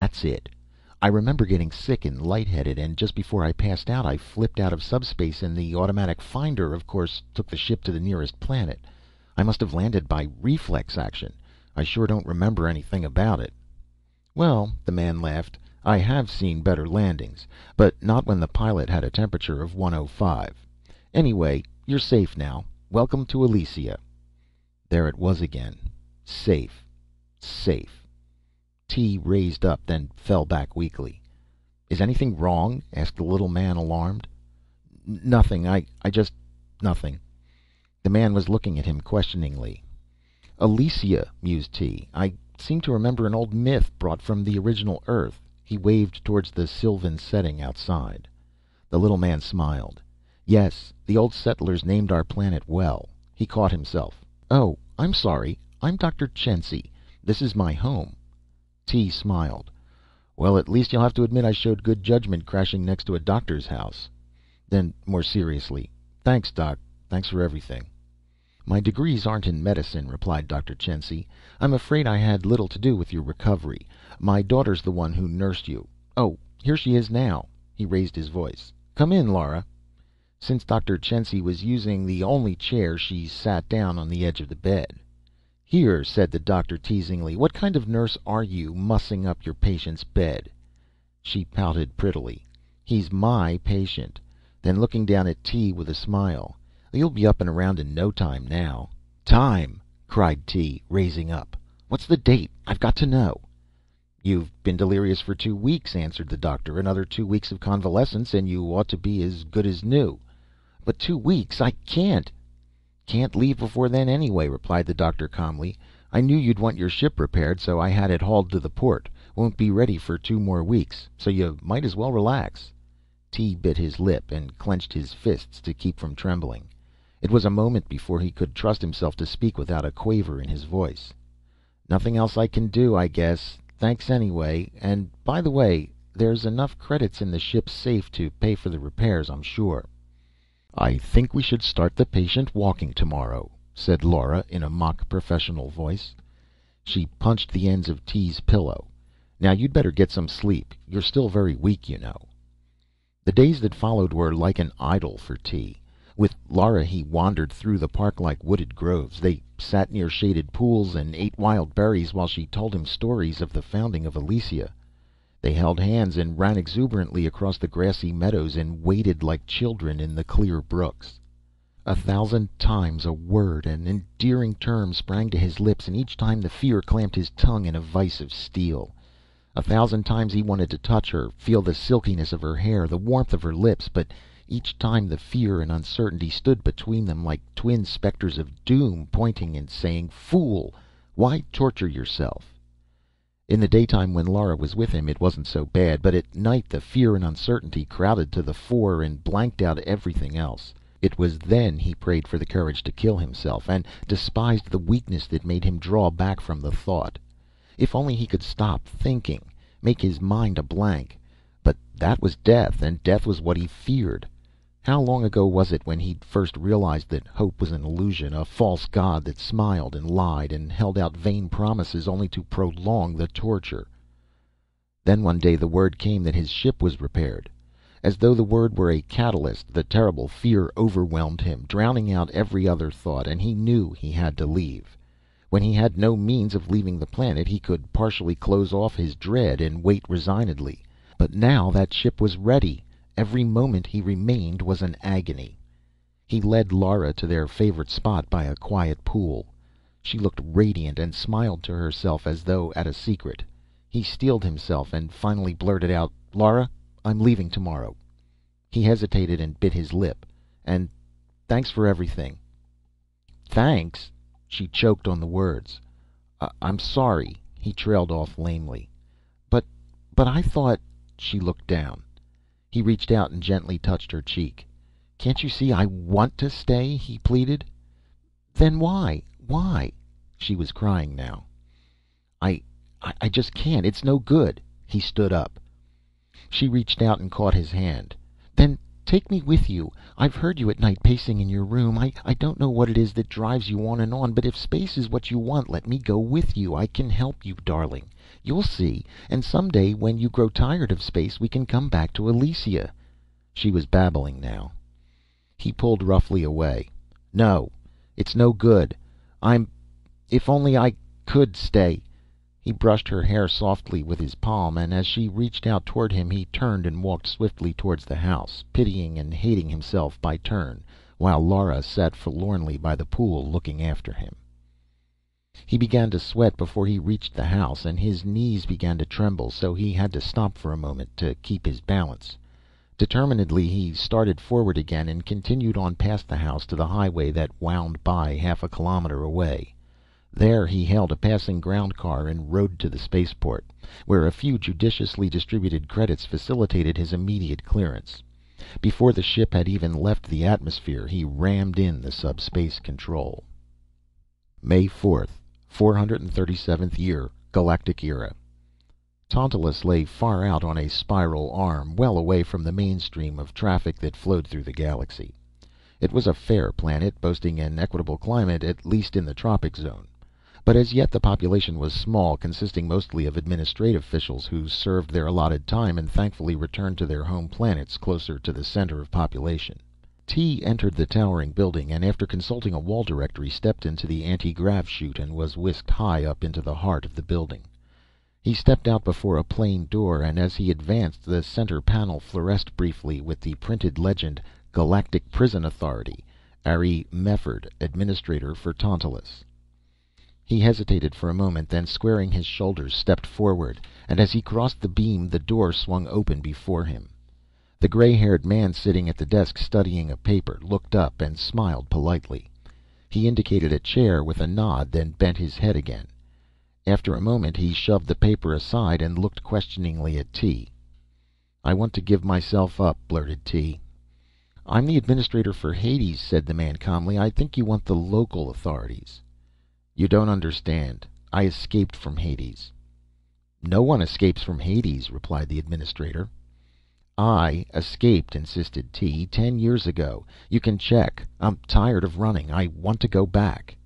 That's it. I remember getting sick and lightheaded, and just before I passed out I flipped out of subspace and the automatic finder, of course, took the ship to the nearest planet. I must have landed by reflex action. I sure don't remember anything about it." "Well," the man laughed, "I have seen better landings, but not when the pilot had a temperature of 105. Anyway, you're safe now. Welcome to Elysia." There it was again. Safe. Safe. T raised up, then fell back weakly. "Is anything wrong?" asked the little man, alarmed. "Nothing. I just nothing." The man was looking at him questioningly. "Elysia," mused T. "I seem to remember an old myth brought from the original Earth." He waved towards the sylvan setting outside. The little man smiled. "Yes, the old settlers named our planet well." He caught himself. "Oh, I'm sorry. I'm Dr. Chensi. This is my home." T smiled. "Well, at least you'll have to admit I showed good judgment crashing next to a doctor's house." Then, more seriously, "Thanks, Doc. Thanks for everything." "My degrees aren't in medicine," replied Dr. Chensi. "I'm afraid I had little to do with your recovery. My daughter's the one who nursed you. Oh, here she is now." He raised his voice. "Come in, Laura." Since Dr. Chensi was using the only chair, she sat down on the edge of the bed. "Here," said the doctor teasingly, "what kind of nurse are you, mussing up your patient's bed?" She pouted prettily. "He's my patient." Then, looking down at T with a smile, "You'll be up and around in no time now." "Time!" cried T, raising up. "What's the date? I've got to know." "You've been delirious for 2 weeks," answered the doctor. "Another 2 weeks of convalescence and you ought to be as good as new." "But 2 weeks! I can't." "Can't leave before then anyway," replied the doctor calmly. "I knew you'd want your ship repaired, so I had it hauled to the port. Won't be ready for 2 more weeks, so you might as well relax." T bit his lip and clenched his fists to keep from trembling. It was a moment before he could trust himself to speak without a quaver in his voice. "Nothing else I can do, I guess. Thanks anyway. And by the way, there's enough credits in the ship's safe to pay for the repairs, I'm sure." "I think we should start the patient walking tomorrow," said Laura in a mock professional voice. She punched the ends of T's pillow. "Now you'd better get some sleep. You're still very weak, you know." The days that followed were like an idyll for T. With Laura he wandered through the park-like wooded groves. They sat near shaded pools and ate wild berries while she told him stories of the founding of Elysia. They held hands and ran exuberantly across the grassy meadows and waded like children in the clear brooks. 1,000 times a word, an endearing term sprang to his lips, and each time the fear clamped his tongue in a vise of steel. 1,000 times he wanted to touch her, feel the silkiness of her hair, the warmth of her lips, but each time the fear and uncertainty stood between them like twin specters of doom, pointing and saying, "Fool! Why torture yourself?" In the daytime when Laura was with him it wasn't so bad, but at night the fear and uncertainty crowded to the fore and blanked out everything else. It was then he prayed for the courage to kill himself, and despised the weakness that made him draw back from the thought. If only he could stop thinking, make his mind a blank. But that was death, and death was what he feared. How long ago was it when he'd first realized that hope was an illusion, a false god that smiled and lied and held out vain promises only to prolong the torture? Then one day the word came that his ship was repaired. As though the word were a catalyst, the terrible fear overwhelmed him, drowning out every other thought, and he knew he had to leave. When he had no means of leaving the planet, he could partially close off his dread and wait resignedly. But now that ship was ready. Every moment he remained was an agony. He led Laura to their favorite spot by a quiet pool. She looked radiant and smiled to herself as though at a secret. He steeled himself and finally blurted out, "Laura, I'm leaving tomorrow." He hesitated and bit his lip. "And thanks for everything." "Thanks?" She choked on the words. "I'm sorry." He trailed off lamely. But I thought." She looked down. He reached out and gently touched her cheek. "Can't you see I want to stay?" he pleaded. "Then why? Why?" She was crying now. I just can't. It's no good." He stood up. She reached out and caught his hand. "Then take me with you. I've heard you at night pacing in your room. I don't know what it is that drives you on and on, but if space is what you want, let me go with you. I can help you, darling. You'll see. And someday, when you grow tired of space, we can come back to Elysia." She was babbling now. He pulled roughly away. "No, it's no good. I'm If only I could stay." He brushed her hair softly with his palm, and as she reached out toward him, he turned and walked swiftly towards the house, pitying and hating himself by turn, while Lara sat forlornly by the pool, looking after him. He began to sweat before he reached the house, and his knees began to tremble, so he had to stop for a moment to keep his balance. Determinedly he started forward again and continued on past the house to the highway that wound by half a kilometer away. There he hailed a passing ground car and rode to the spaceport, where a few judiciously distributed credits facilitated his immediate clearance. Before the ship had even left the atmosphere, he rammed in the subspace control. May 4th, 437th year, Galactic Era. Tantalus lay far out on a spiral arm, well away from the mainstream of traffic that flowed through the galaxy. It was a fair planet, boasting an equitable climate, at least in the tropic zone. But as yet the population was small, consisting mostly of administrative officials who served their allotted time and thankfully returned to their home planets closer to the center of population. T entered the towering building, and after consulting a wall directory, stepped into the anti-grav chute and was whisked high up into the heart of the building. He stepped out before a plain door, and as he advanced, the center panel fluoresced briefly with the printed legend, "Galactic Prison Authority, Ari Mefford, Administrator for Tantalus." He hesitated for a moment, then squaring his shoulders, stepped forward, and as he crossed the beam, the door swung open before him. The gray-haired man sitting at the desk studying a paper looked up and smiled politely. He indicated a chair with a nod, then bent his head again. After a moment he shoved the paper aside and looked questioningly at T. "I want to give myself up," blurted T. "I'm the administrator for Hades," said the man calmly. "I think you want the local authorities." "You don't understand. I escaped from Hades." "No one escapes from Hades," replied the administrator. "I escaped," insisted T, "10 years ago. You can check. I'm tired of running. I want to go back."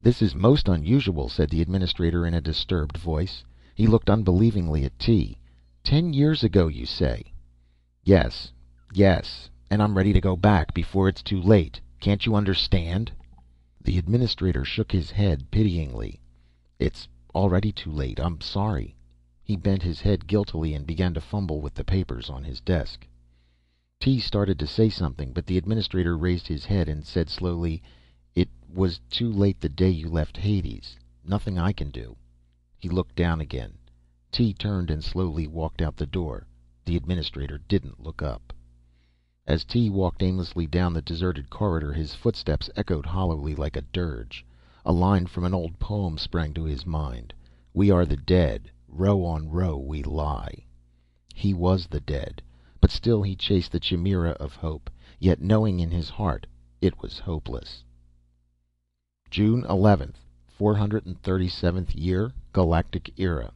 "This is most unusual," said the administrator in a disturbed voice. He looked unbelievingly at T. "10 years ago, you say?" Yes. And I'm ready to go back before it's too late. Can't you understand?" The administrator shook his head pityingly. "It's already too late. I'm sorry." He bent his head guiltily and began to fumble with the papers on his desk. T started to say something, but the administrator raised his head and said slowly, "It was too late the day you left Hades. Nothing I can do." He looked down again. T turned and slowly walked out the door. The administrator didn't look up. As T walked aimlessly down the deserted corridor, his footsteps echoed hollowly like a dirge. A line from an old poem sprang to his mind: "We are the dead, row on row we lie." He was the dead, but still he chased the chimera of hope, yet knowing in his heart it was hopeless. June 11th, 437th year, Galactic Era.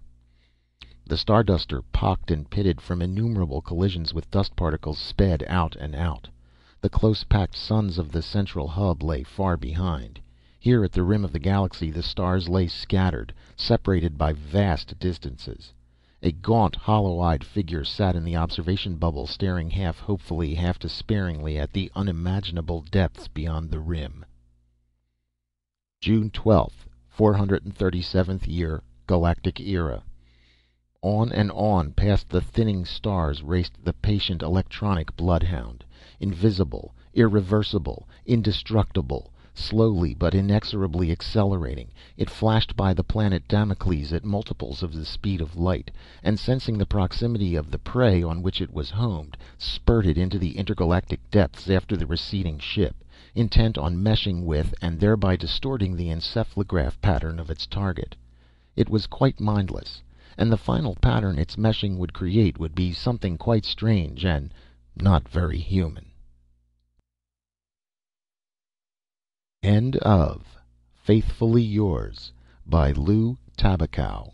The Starduster, pocked and pitted from innumerable collisions with dust particles, sped out and out. The close-packed suns of the central hub lay far behind. Here at the rim of the galaxy the stars lay scattered, separated by vast distances. A gaunt, hollow-eyed figure sat in the observation bubble, staring half hopefully, half despairingly at the unimaginable depths beyond the rim. June 12th, 437th year, Galactic Era. On and on past the thinning stars raced the patient electronic bloodhound. Invisible, irreversible, indestructible, slowly but inexorably accelerating, it flashed by the planet Damocles at multiples of the speed of light, and sensing the proximity of the prey on which it was homed, spurted into the intergalactic depths after the receding ship, intent on meshing with and thereby distorting the encephalograph pattern of its target. It was quite mindless, and the final pattern its meshing would create would be something quite strange and not very human. End of Faithfully Yours by Lou Tabakow.